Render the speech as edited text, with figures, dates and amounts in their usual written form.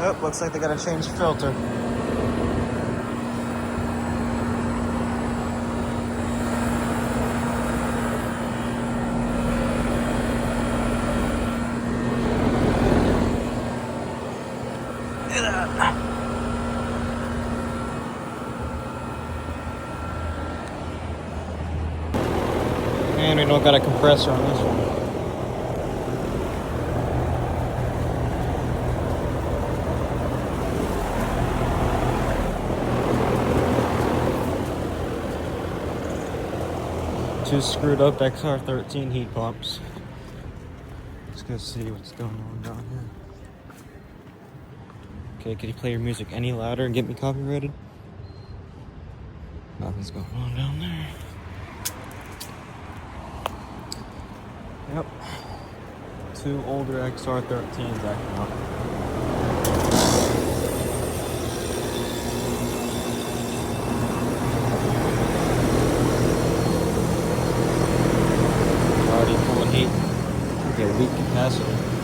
Oh, looks like they gotta change the filter. Look at that. And we don't got a compressor on this one. Two screwed up XR13 heat pumps. Let's go see what's going on down here. Okay, can you play your music any louder and get me copyrighted? Nothing's going on down there. Yep. Two older XR13s acting up. Already full of heat. Okay, weak capacity.